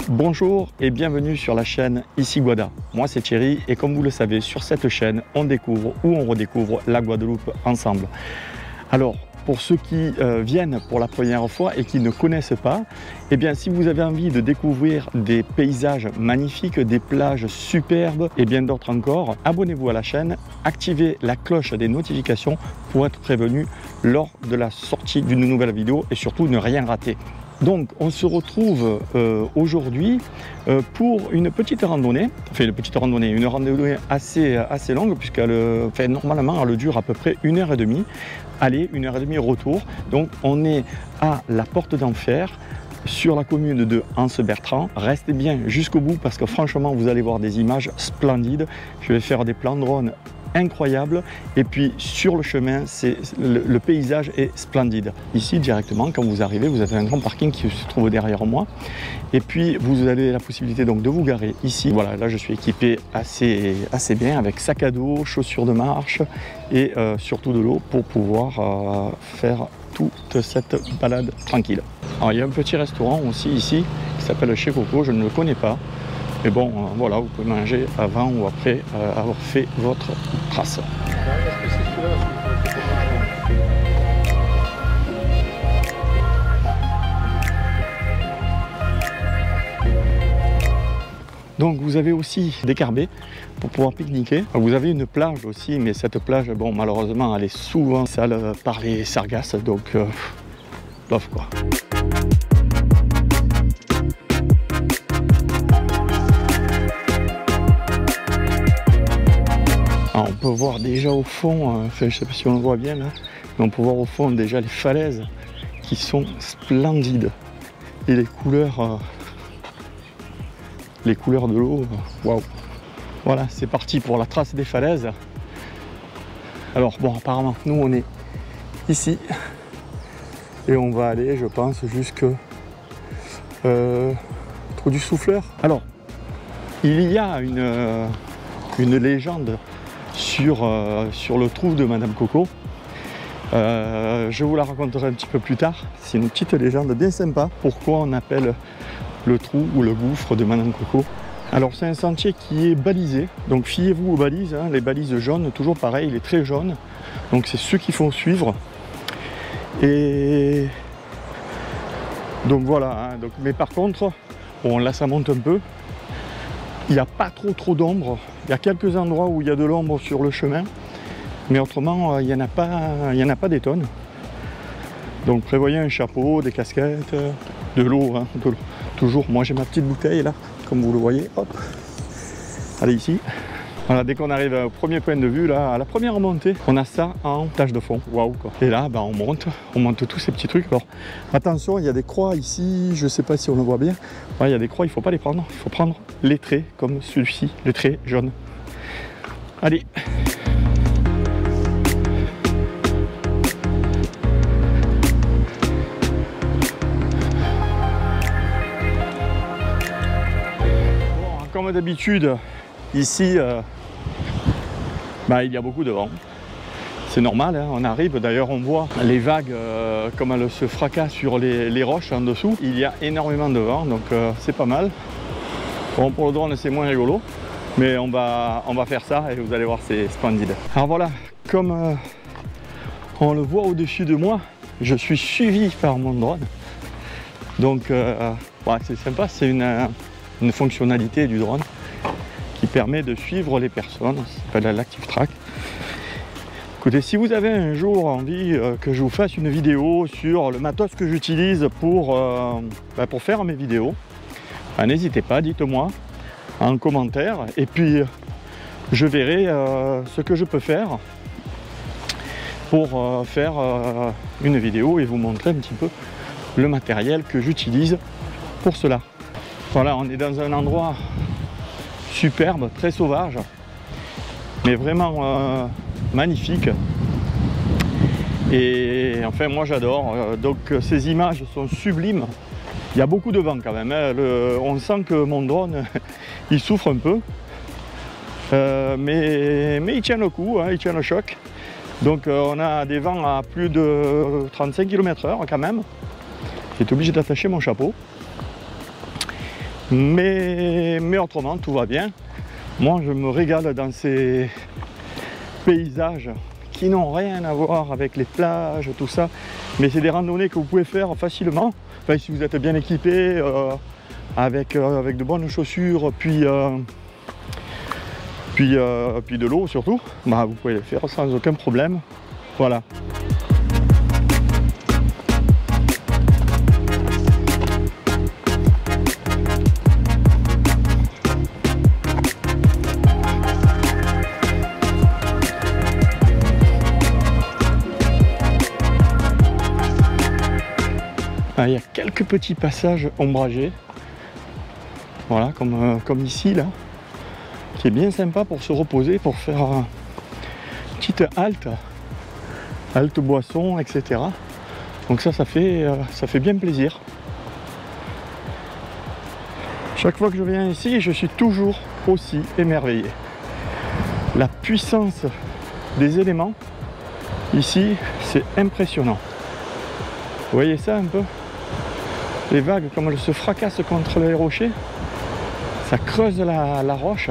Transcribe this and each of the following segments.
Bonjour et bienvenue sur la chaîne Ici Guada. Moi c'est Thierry et comme vous le savez, sur cette chaîne, on découvre ou on redécouvre la Guadeloupe ensemble. Alors, pour ceux qui viennent pour la première fois et qui ne connaissent pas, eh bien si vous avez envie de découvrir des paysages magnifiques, des plages superbes et bien d'autres encore, abonnez-vous à la chaîne, activez la cloche des notifications pour être prévenu lors de la sortie d'une nouvelle vidéo et surtout ne rien rater. Donc on se retrouve aujourd'hui pour une petite randonnée, une randonnée assez longue puisqu'elle normalement elle dure à peu près 1h30 aller, 1h30 retour. Donc on est à la Porte d'Enfer sur la commune de Anse-Bertrand. Restez bien jusqu'au bout parce que franchement vous allez voir des images splendides. Je vais faire des plans drone incroyable et puis sur le chemin le paysage est splendide. Ici directement quand vous arrivez vous avez un grand parking qui se trouve derrière moi et puis vous avez la possibilité donc de vous garer ici. Voilà, là je suis équipé assez bien avec sac à dos, chaussures de marche et surtout de l'eau pour pouvoir faire toute cette balade tranquille. Alors il y a un petit restaurant aussi ici qui s'appelle Chez Coco, je ne le connais pas. Mais bon, voilà, vous pouvez manger avant ou après avoir fait votre trace. Donc vous avez aussi des carbets pour pouvoir pique-niquer. Vous avez une plage aussi, mais cette plage, bon, malheureusement, elle est souvent sale par les sargasses, donc bof quoi. Alors, on peut voir déjà au fond, enfin, je ne sais pas si on le voit bien là, mais on peut voir au fond déjà les falaises qui sont splendides. Et les couleurs de l'eau, waouh! Voilà, c'est parti pour la trace des falaises. Alors bon, apparemment, nous on est ici et on va aller, je pense, jusque Trou du Souffleur. Alors, il y a une légende sur le trou de Madame Coco. Je vous la raconterai un petit peu plus tard. C'est une petite légende bien sympa. Pourquoi on appelle le trou ou le gouffre de Madame Coco? Alors c'est un sentier qui est balisé. Donc fiez-vous aux balises, hein, les balises jaunes, toujours pareil, il est très jaune. Donc c'est ceux qu'il faut suivre. Et donc voilà. Hein, donc, mais par contre, bon là ça monte un peu. Il n'y a pas trop d'ombre. Il y a quelques endroits où il y a de l'ombre sur le chemin, mais autrement, il n'y en a pas des tonnes. Donc prévoyez un chapeau, des casquettes, de l'eau, hein, toujours. Moi j'ai ma petite bouteille là, comme vous le voyez. Hop. Allez ici. Voilà, dès qu'on arrive au premier point de vue, là, à la première montée, on a ça en tâche de fond. Waouh quoi. Et là, on monte tous ces petits trucs. Alors attention, il y a des croix ici, je ne sais pas si on le voit bien. Ouais, il y a des croix, il ne faut pas les prendre. Il faut prendre les traits comme celui-ci, les traits jaunes. Allez. Bon, comme d'habitude, ici, il y a beaucoup de vent. C'est normal, hein, on arrive, d'ailleurs on voit les vagues comme elles se fracassent sur les roches en dessous. Il y a énormément de vent, donc c'est pas mal. Bon, pour le drone c'est moins rigolo, mais on va faire ça et vous allez voir, c'est splendide. Alors voilà, comme on le voit au-dessus de moi, je suis suivi par mon drone. Donc ouais, c'est sympa, c'est une fonctionnalité du drone qui permet de suivre les personnes, ça s'appelle l'Active Track. Écoutez, si vous avez un jour envie que je vous fasse une vidéo sur le matos que j'utilise pour faire mes vidéos, n'hésitez pas, dites-moi en commentaire et puis je verrai ce que je peux faire pour faire une vidéo et vous montrer un petit peu le matériel que j'utilise pour cela. Voilà, on est dans un endroit superbe, très sauvage, mais vraiment magnifique. Et enfin moi j'adore, donc ces images sont sublimes. Il y a beaucoup de vent quand même, hein. On sent que mon drone il souffre un peu, mais ils tiennent le coup, hein, ils tiennent le choc. Donc on a des vents à plus de 35 km/h quand même. J'étais obligé d'attacher mon chapeau. Mais autrement, tout va bien. Moi, je me régale dans ces paysages qui n'ont rien à voir avec les plages, tout ça. Mais c'est des randonnées que vous pouvez faire facilement. Enfin, si vous êtes bien équipé, avec de bonnes chaussures, puis de l'eau surtout, bah, vous pouvez les faire sans aucun problème. Voilà. Il y a quelques petits passages ombragés, voilà, comme ici là, qui est bien sympa pour se reposer, pour faire une petite halte boisson, etc. Donc ça fait bien plaisir. Chaque fois que je viens ici, je suis toujours aussi émerveillé. La puissance des éléments ici, c'est impressionnant. Vous voyez ça un peu? Les vagues, comme elles se fracassent contre les rochers, ça creuse la roche.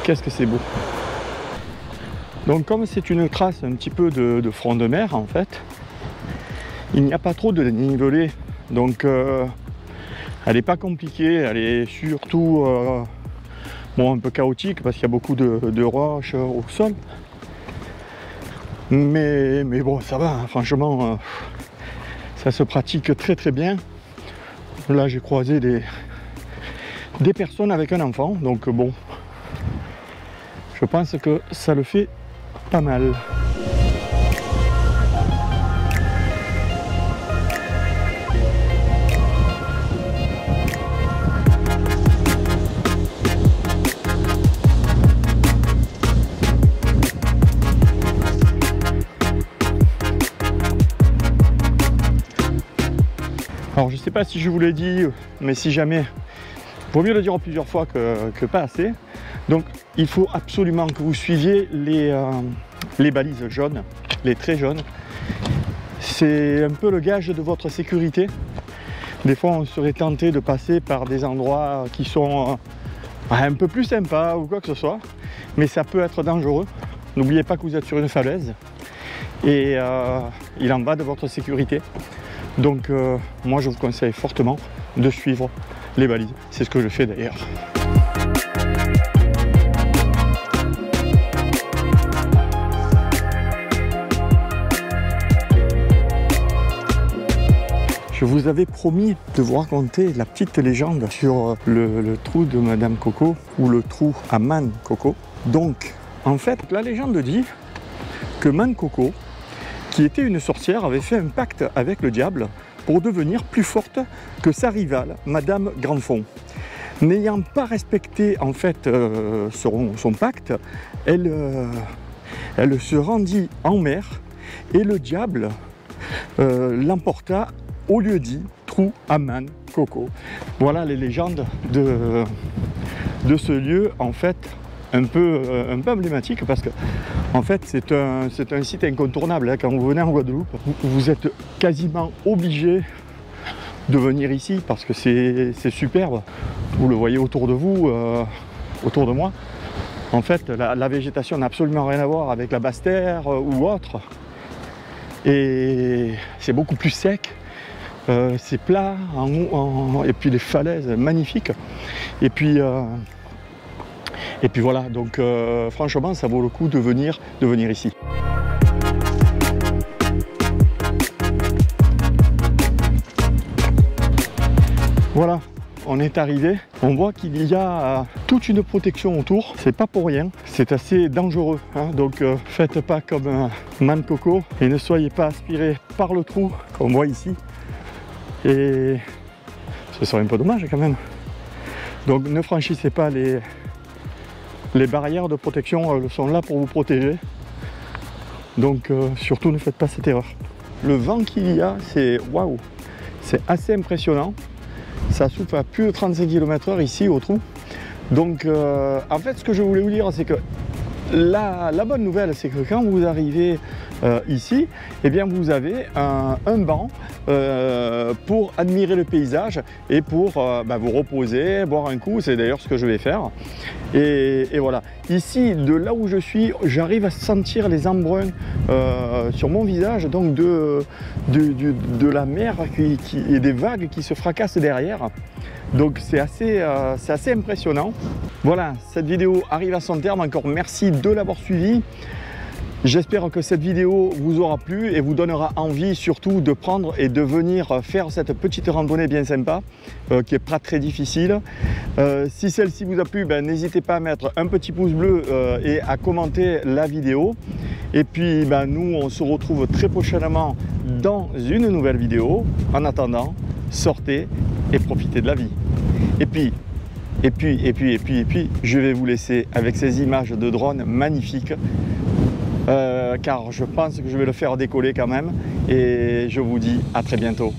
Qu'est-ce que c'est beau! Donc comme c'est une trace un petit peu de front de mer en fait, il n'y a pas trop de dénivelé. Donc elle n'est pas compliquée, elle est surtout bon, un peu chaotique parce qu'il y a beaucoup de roches au sol. Mais bon, ça va, hein, franchement, ça se pratique très très bien. Là, j'ai croisé des personnes avec un enfant, donc bon, je pense que ça le fait pas mal. Alors je sais pas si je vous l'ai dit, mais si jamais, vaut mieux le dire plusieurs fois que pas assez. Donc il faut absolument que vous suiviez les balises jaunes, les traits jaunes. C'est un peu le gage de votre sécurité. Des fois on serait tenté de passer par des endroits qui sont un peu plus sympas ou quoi que ce soit, mais ça peut être dangereux. N'oubliez pas que vous êtes sur une falaise et il en va de votre sécurité. Donc moi je vous conseille fortement de suivre les balises. C'est ce que je fais d'ailleurs. Je vous avais promis de vous raconter la petite légende sur le trou de Madame Coco ou le trou à Man Coco. Donc en fait la légende dit que Man Coco, qui était une sorcière, avait fait un pacte avec le diable pour devenir plus forte que sa rivale, Madame Grandfond. N'ayant pas respecté en fait son pacte, elle se rendit en mer et le diable l'emporta au lieu dit trou à Man Coco. Voilà les légendes de ce lieu en fait un peu emblématique parce que en fait c'est un site incontournable hein. Quand vous venez en Guadeloupe, vous êtes quasiment obligé de venir ici parce que c'est superbe. Vous le voyez autour de vous, autour de moi. En fait la végétation n'a absolument rien à voir avec la Basse-Terre ou autre, et c'est beaucoup plus sec. C'est plat et puis les falaises magnifiques, et puis voilà, donc franchement ça vaut le coup de venir ici. Voilà, on est arrivé. On voit qu'il y a toute une protection autour. C'est pas pour rien, c'est assez dangereux, hein. Donc faites pas comme Man Coco et ne soyez pas aspiré par le trou comme on voit ici. Et ce serait un peu dommage quand même. Donc ne franchissez pas les barrières de protection, elles sont là pour vous protéger. Donc surtout ne faites pas cette erreur. Le vent qu'il y a, c'est waouh, c'est assez impressionnant. Ça souffle à plus de 35 km/h ici au trou. Donc en fait ce que je voulais vous dire, c'est que la bonne nouvelle, c'est que quand vous arrivez ici, eh bien vous avez un banc pour admirer le paysage et pour vous reposer, boire un coup. C'est d'ailleurs ce que je vais faire. Et voilà. Ici, de là où je suis, j'arrive à sentir les embruns sur mon visage, donc de la mer et des vagues qui se fracassent derrière. Donc c'est assez impressionnant. Voilà, cette vidéo arrive à son terme. Encore merci de l'avoir suivi. J'espère que cette vidéo vous aura plu et vous donnera envie surtout de prendre et de venir faire cette petite randonnée bien sympa qui n'est pas très difficile. Si celle-ci vous a plu, n'hésitez pas à mettre un petit pouce bleu et à commenter la vidéo. Et puis nous on se retrouve très prochainement dans une nouvelle vidéo. En attendant, sortez et profitez de la vie. Et puis je vais vous laisser avec ces images de drone magnifiques. Car je pense que je vais le faire décoller quand même, et je vous dis à très bientôt.